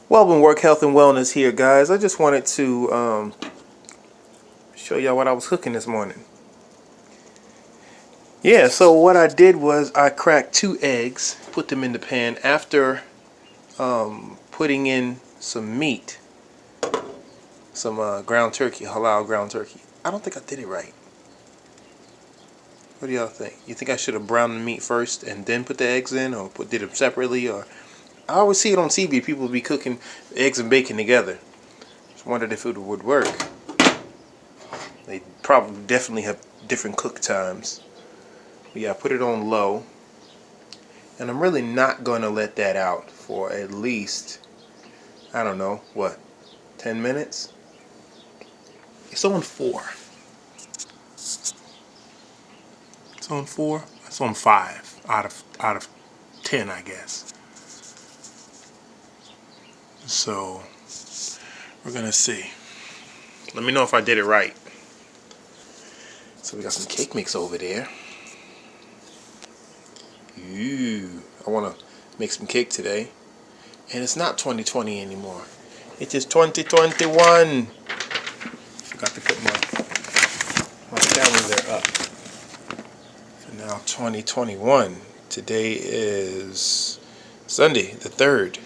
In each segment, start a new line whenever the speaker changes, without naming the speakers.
Welcome, Work Health and Wellness here, guys. I just wanted to show y'all what I was cooking this morning. Yeah, so what I did was I cracked 2 eggs, put them in the pan after putting in some meat, some ground turkey, halal ground turkey. I don't think I did it right. What do y'all think? You think I should have browned the meat first and then put the eggs in, or did them separately? Or I always see it on TV. People be cooking eggs and bacon together. Just wondered if it would work. They probably definitely have different cook times. But yeah, I put it on low. And I'm really not going to let that out for at least, I don't know, what, 10 minutes? It's on 4. It's on 4? It's on 5 out of 10, I guess. So, we're going to see. Let me know if I did it right. So we got some cake mix over there. Ooh, I want to make some cake today. And it's not 2020 anymore. It is 2021. Forgot to put my calendar up. For now, 2021. Today is Sunday, the 3rd.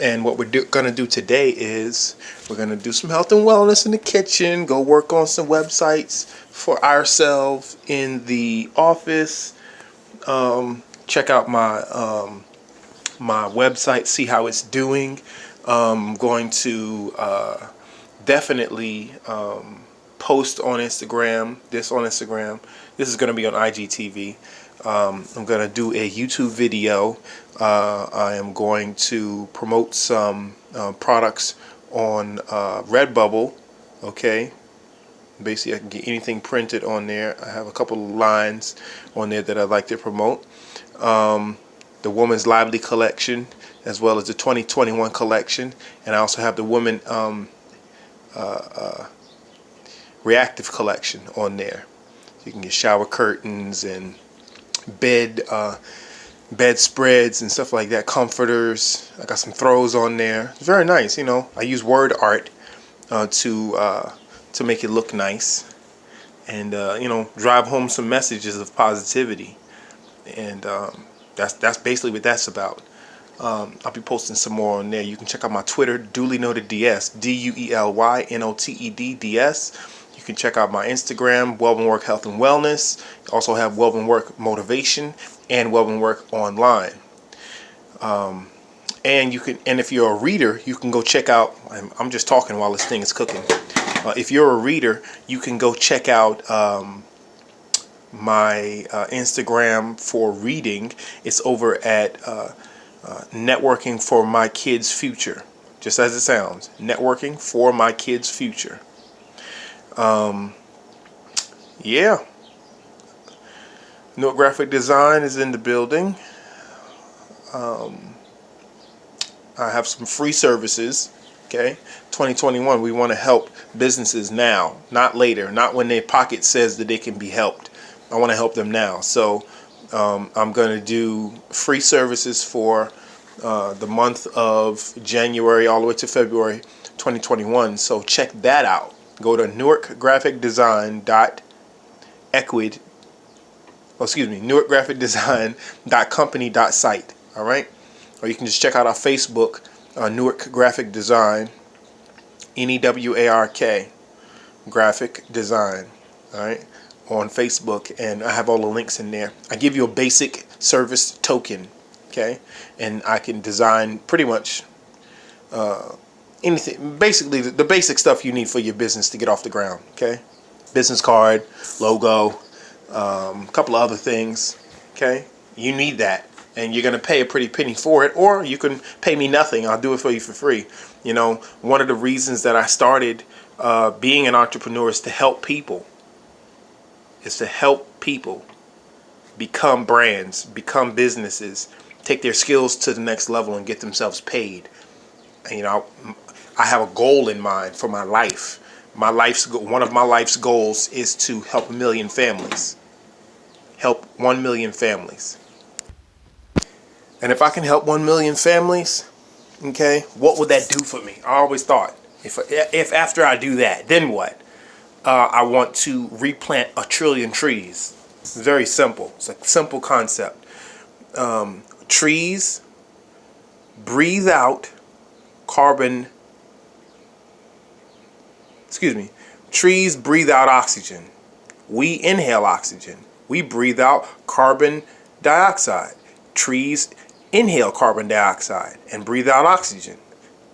And what we're going to do today is we're going to do some health and wellness in the kitchen, go work on some websites for ourselves in the office, check out my my website, see how it's doing. I'm going to definitely post on Instagram, this on Instagram. This is going to be on IGTV. I'm going to do a YouTube video. I am going to promote some products on Redbubble. Okay. Basically, I can get anything printed on there. I have a couple of lines on there that I'd like to promote. The Woman's Lively collection, as well as the 2021 collection. And I also have the Woman Reactive collection on there. So you can get shower curtains and bed spreads and stuff like that, comforters. I got some throws on there. It's very nice, you know. I use word art to make it look nice, and you know, drive home some messages of positivity. And that's basically what that's about. I'll be posting some more on there. You can check out my Twitter, Duly Noted DS, DUELYNOTED DS. You can check out my Instagram, Wellman Work Health and Wellness. Also have Wellman Work Motivation and Wellman Work Online. And you can, and if you're a reader, you can go check out. I'm just talking while this thing is cooking. If you're a reader, you can go check out my Instagram for reading. It's over at Networking for My Kids' Future. Just as it sounds, Networking for My Kids' Future. Yeah. Newark Graphic Design is in the building. I have some free services. Okay, 2021, we want to help businesses now, not later, not when their pocket says that they can be helped. I want to help them now. So I'm going to do free services for the month of January all the way to February 2021. So check that out. Go to newarkgraphicdesign.company.site. All right, or you can just check out our Facebook, Newark Graphic Design, NEWARK Graphic Design. All right, on Facebook, and I have all the links in there. I give you a basic service token, okay, and I can design pretty much anything, basically the basic stuff you need for your business to get off the ground. Okay, business card, logo, a couple of other things. Okay, you need that, and you're gonna pay a pretty penny for it, or you can pay me nothing. I'll do it for you for free. You know, one of the reasons that I started being an entrepreneur is to help people. Is to help people become brands, become businesses, take their skills to the next level, and get themselves paid. And, you know, I have a goal in mind for my life. One of my life's goals is to help 1 million families. Help 1 million families. And if I can help 1 million families, Okay, what would that do for me? I always thought, if after I do that, then what? I want to replant 1 trillion trees. It's very simple. It's a simple concept. Trees breathe out carbon. Excuse me. Trees breathe out oxygen. We inhale oxygen. We breathe out carbon dioxide. Trees inhale carbon dioxide and breathe out oxygen.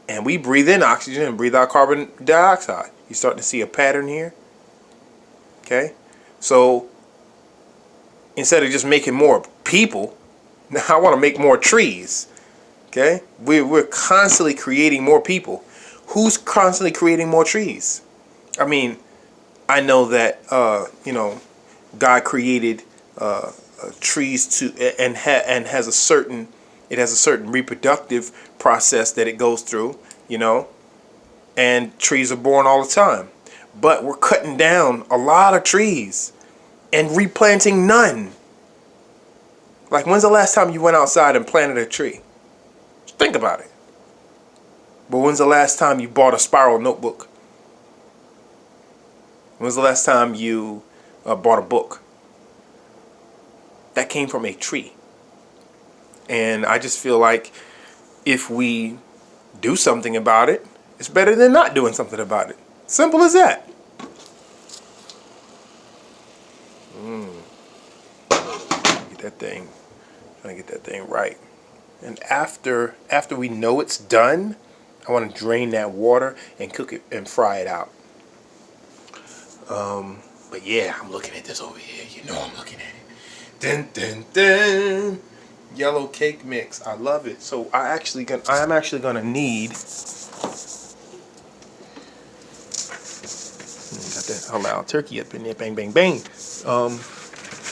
And we breathe in oxygen and breathe out carbon dioxide. You starting to see a pattern here? Okay? So instead of just making more people, now I want to make more trees. Okay? We're constantly creating more people. Who's constantly creating more trees? I mean, I know that God created trees to and has a certain reproductive process that it goes through, and trees are born all the time. But we're cutting down a lot of trees and replanting none. Like, when's the last time you went outside and planted a tree? Just think about it. But when's the last time you bought a spiral notebook? When's the last time you bought a book? That came from a tree. And I just feel like if we do something about it, it's better than not doing something about it. Simple as that. Trying to get that thing right. And after we know it's done, I want to drain that water and cook it and fry it out. But yeah, I'm looking at this over here. I'm looking at it. Dun dun dun. Yellow cake mix. I love it. So I am actually gonna need. Got that halal turkey up in there. Bang bang bang.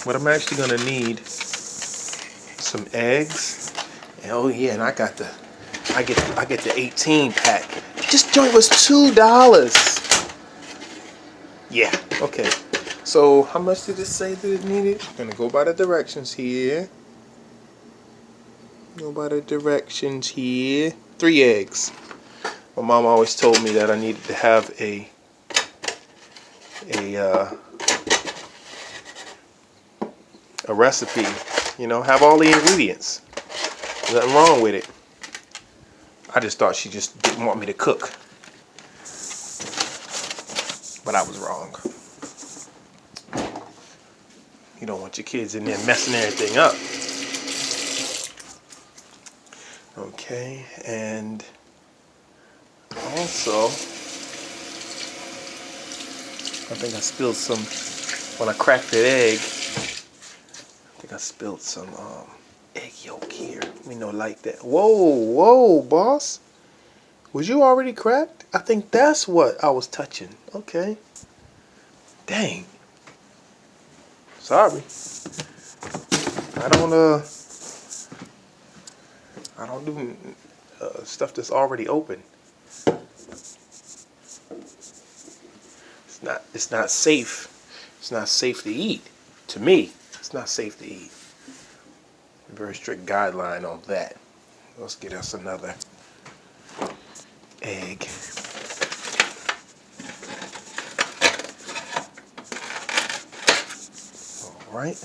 What I'm actually gonna need, some eggs. And oh yeah, and I get the 18 pack. This joint was $2. Yeah. Okay. So how much did it say that it needed? I'm gonna go by the directions here. 3 eggs. My mom always told me that I needed to have a recipe. Have all the ingredients. Nothing wrong with it. I just thought she just didn't want me to cook. But I was wrong. You don't want your kids in there messing everything up. Okay, and also, I think I spilled some, when I cracked that egg, I think I spilled some egg yolk here. Like that. Whoa, boss. Was you already cracked? I think that's what I was touching. Okay. Dang. Sorry. I don't do stuff that's already open. It's not safe. It's not safe to eat. To me, it's not safe to eat. Very strict guideline on that. Let's get us another egg. All right.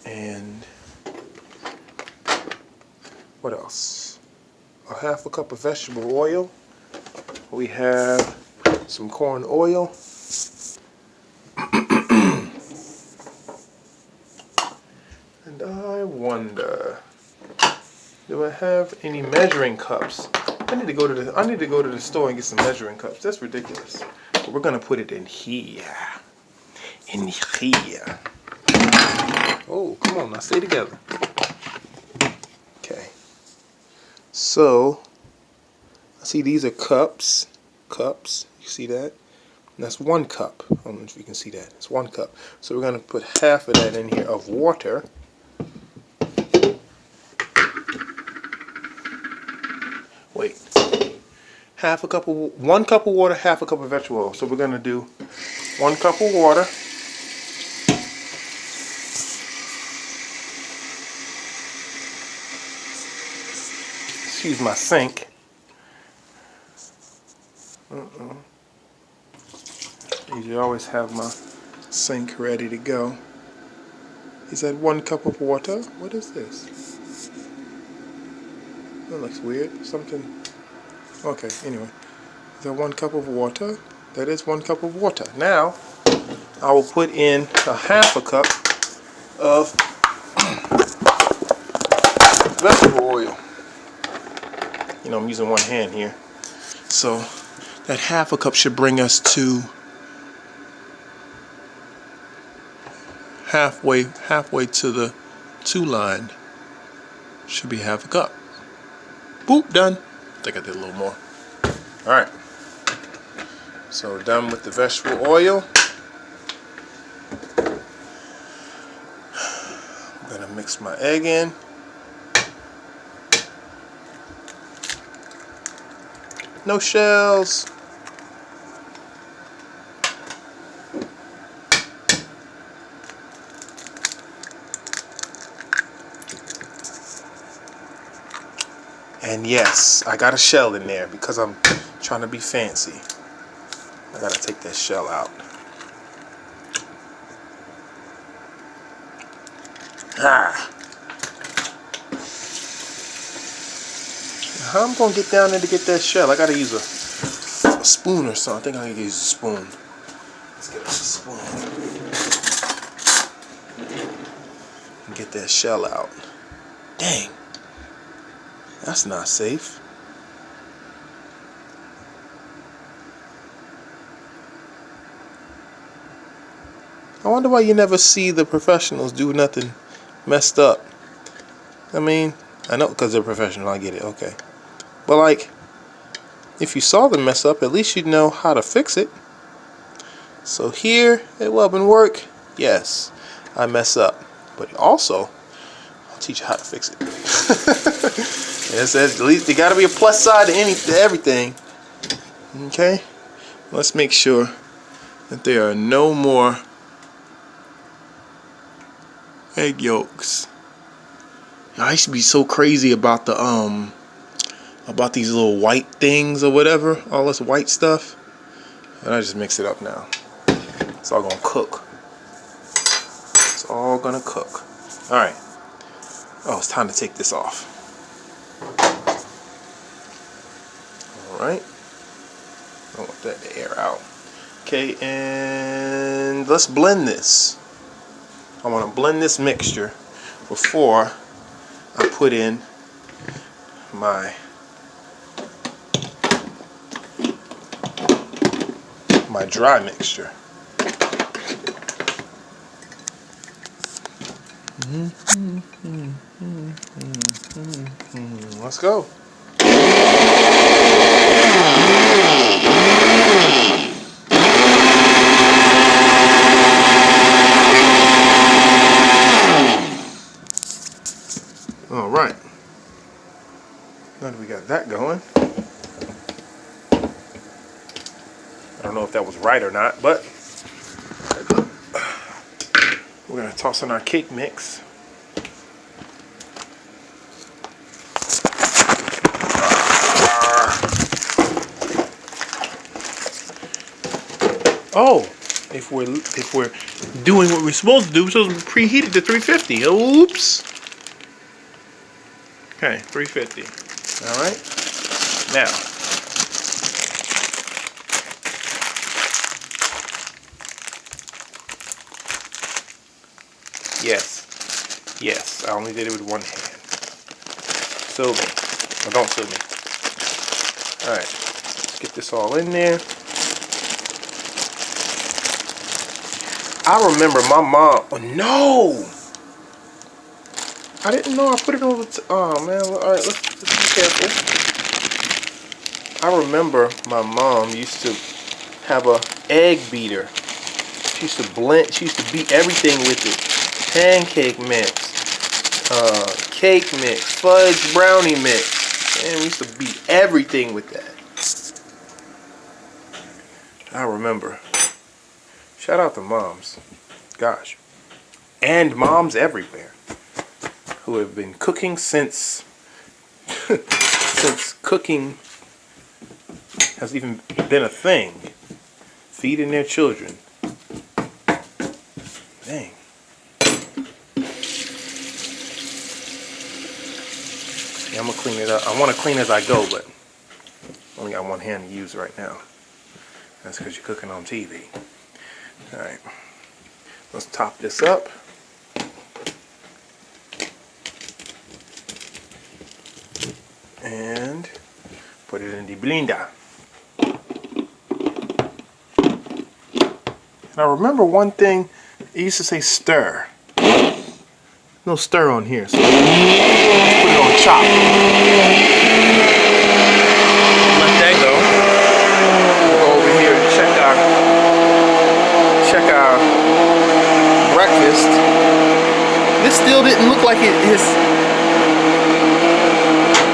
And what else? A half a cup of vegetable oil. We have some corn oil. And I wonder, do I have any measuring cups? I need to go to the store and get some measuring cups. That's ridiculous. But we're gonna put it in here. In here. Oh, come on, now stay together. Okay. So, I see these are cups. Cups. You see that? And that's 1 cup. I don't know if you can see that. It's 1 cup. So we're gonna put half of that in here of water. Wait. 1 cup of water, half a cup of vegetable oil. So we're gonna do 1 cup of water. excuse my sink. Usually always have my sink ready to go. Is that 1 cup of water? What is this? That looks weird. Something. Okay, anyway. Is that 1 cup of water? That is 1 cup of water. Now, I will put in a ½ a cup of vegetable oil. You know, I'm using one hand here. So, that ½ a cup should bring us to halfway to the 2 line. Should be ½ a cup. Boop, done. I think I did a little more. Alright. So done with the vegetable oil. I'm gonna mix my egg in. No shells. And yes, I got a shell in there because I'm trying to be fancy. I gotta take that shell out. How I'm gonna get down there to get that shell? I gotta use a spoon or something. I think I can use a spoon. Let's get us a spoon and get that shell out. Dang. That's not safe. I wonder why you never see the professionals do nothing messed up. I mean, I know because they're professional, I get it, okay. But like, if you saw them mess up, at least you'd know how to fix it. So here at Wub and Work, yes, I mess up. But also, I'll teach you how to fix it. It says at least there gotta be a plus side to everything. Okay? Let's make sure that there are no more egg yolks. I used to be so crazy about the about these little white things or whatever, all this white stuff. And I just mix it up now. It's all gonna cook. It's all gonna cook. Alright. Oh, it's time to take this off. Alright. I want that to air out. Okay, and let's blend this. I want to blend this mixture before I put in my dry mixture. Let's go. All right. Now that we got that going, I don't know if that was right or not, but we're gonna toss in our cake mix. Oh, if we're doing what we're supposed to do, we're supposed to preheat it to 350. Oops. Okay, 350. All right. Now, yes. I only did it with one hand. Sue me, or don't sue me. All right. Let's get this all in there. I remember my mom. Oh no! I didn't know I put it over. Oh man! All right, let's be careful. I remember my mom used to have a egg beater. She used to blend. She used to beat everything with it. Pancake mix, cake mix, fudge brownie mix. And we used to beat everything with that. I remember. Shout out to moms. Gosh. And moms everywhere who have been cooking since since cooking has even been a thing. Feeding their children. Dang. Yeah, I'm gonna clean it up. I want to clean as I go, but only got one hand to use right now. That's because you're cooking on TV. All right, let's top this up. And put it in the blender. Now remember one thing, it used to say stir. No stir on here, so let's put it on chop. Let that go. We'll go over here and check our breakfast. This still didn't look like it is.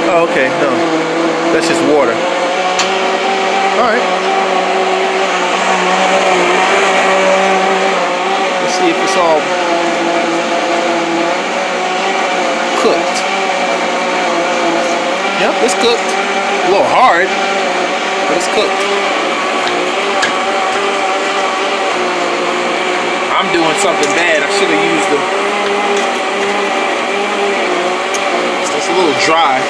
Oh, okay, no. That's just water. Alright. Let's see if it's all cooked. Yep, it's cooked. A little hard, but it's cooked. I'm doing something bad. I should have used them. It's a little dry.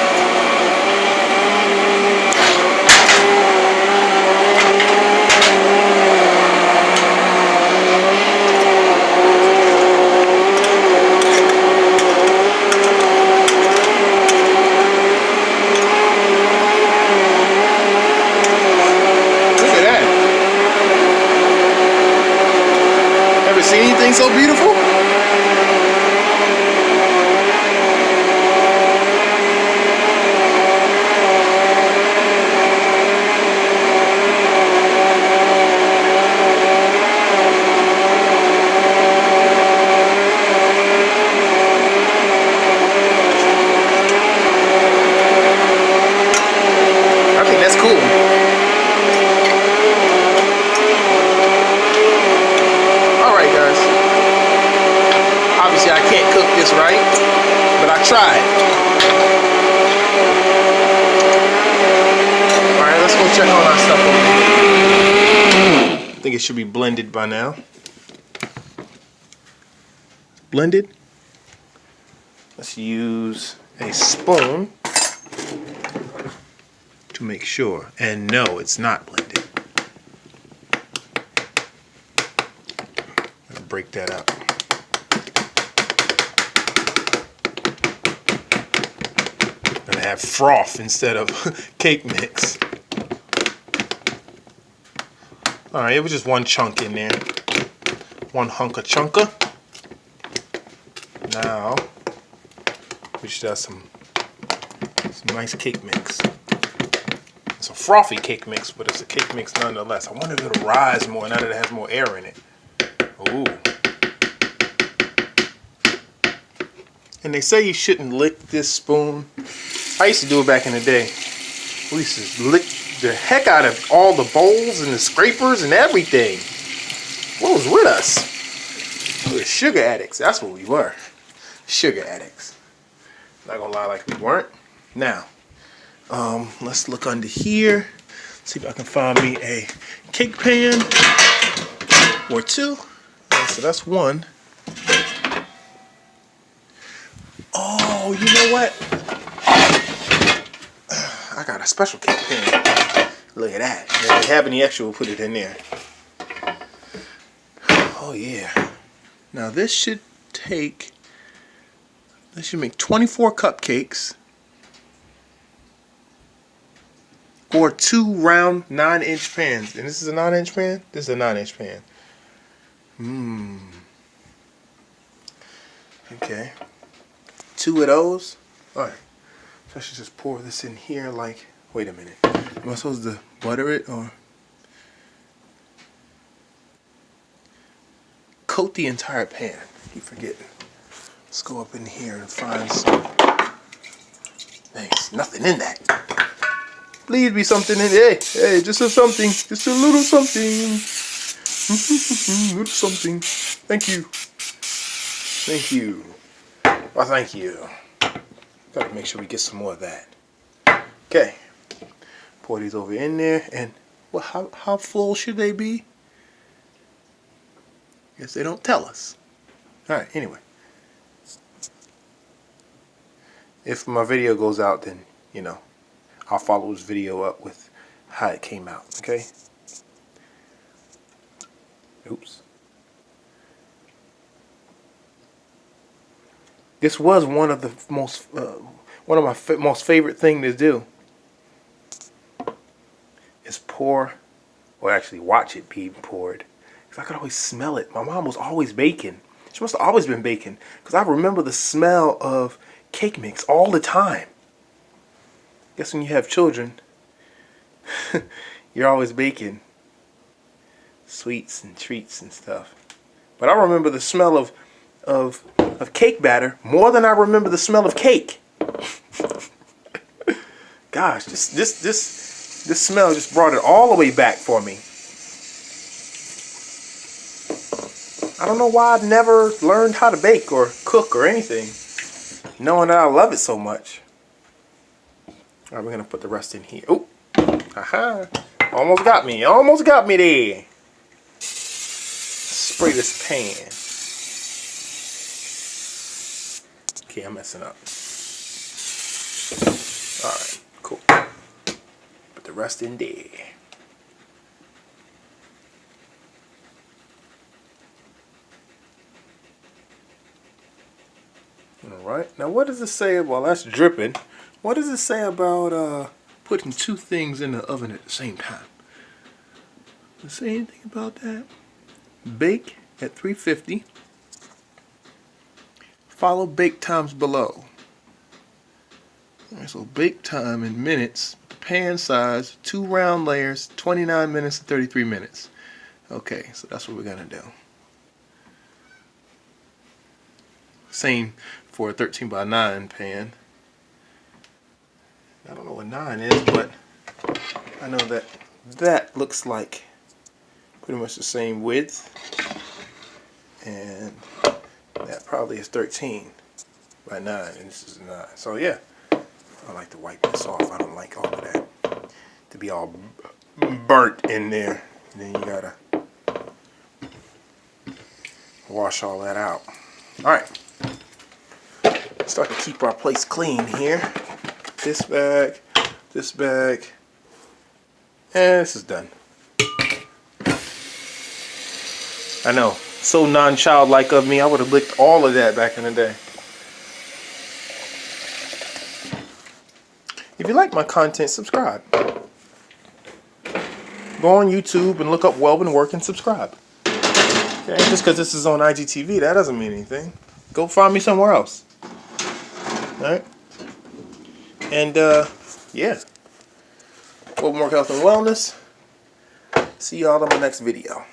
See anything so beautiful? I think that's cool. Obviously I can't cook this right, but I tried. Alright, let's go check on our stuff over here. I think it should be blended by now. Blended. Let's use a spoon to make sure. And no, it's not blended. I'll break that up. And have froth instead of cake mix. Alright, it was just one chunk in there. One hunk of chunka. Now we should have some nice cake mix. It's a frothy cake mix, but it's a cake mix nonetheless. I wonder if it'll rise more now that it has more air in it. Ooh. And they say you shouldn't lick this spoon. I used to do it back in the day. We used to lick the heck out of all the bowls and the scrapers and everything. What was with us? We were sugar addicts. That's what we were. Sugar addicts. Not gonna lie like we weren't. Now, let's look under here. See if I can find me a cake pan or two. Okay, so that's one. Oh, you know what? I got a special cake pan. Look at that. If they have any extra, we'll put it in there. Oh yeah. Now this should make 24 cupcakes. Or 2 round 9-inch pans. And this is a 9-inch pan? This is a 9-inch pan. Okay. 2 of those. Alright. So I should just pour this in here like, wait a minute. Am I supposed to butter it or coat the entire pan? I keep forgetting. Let's go up in here and find some. Thanks. Nothing in that. Please be something in there. Hey, just a something. Just a little something. Little something. Thank you. Thank you. Well, thank you. Gotta make sure we get some more of that. Okay. Pour these over in there, and well, how full should they be? Guess they don't tell us. All right. Anyway, if my video goes out, then you know I'll follow this video up with how it came out. Okay. Oops. This was one of the most one of my most favorite thing to do. Is pour, or actually watch it be poured. Because I could always smell it. My mom was always baking. She must have always been baking. Because I remember the smell of cake mix all the time. Guess when you have children, you're always baking sweets and treats and stuff. But I remember the smell of cake batter more than I remember the smell of cake. Gosh, this smell just brought it all the way back for me. I don't know why I've never learned how to bake or cook or anything, knowing that I love it so much. Alright, we're going to put the rest in here. Oh, haha. Almost got me. Almost got me there. Spray this pan. Okay, I'm messing up. Alright, cool. Put the rest in there. Alright, now what does it say? Well, that's dripping. What does it say about putting two things in the oven at the same time? Does it say anything about that? Bake at 350. Follow bake times below. Alright, so bake time in minutes. Pan size, 2 round layers, 29 minutes to 33 minutes. Okay, so that's what we're gonna do. Same for a 13 by 9 pan. I don't know what 9 is, but I know that that looks like pretty much the same width, and that probably is 13 by 9, and this is 9. So yeah, I like to wipe this off. I don't like all of that to be all burnt in there. And then you gotta wash all that out. All right. Start to keep our place clean here. This bag, and this is done. I know, so non-childlike of me. I would have licked all of that back in the day. If you like my content, subscribe. Go on YouTube and look up Welbin Work and subscribe. Okay? Just because this is on IGTV, that doesn't mean anything. Go find me somewhere else. Alright? And, yeah. Welbin Work Health and Wellness. See y'all in my next video.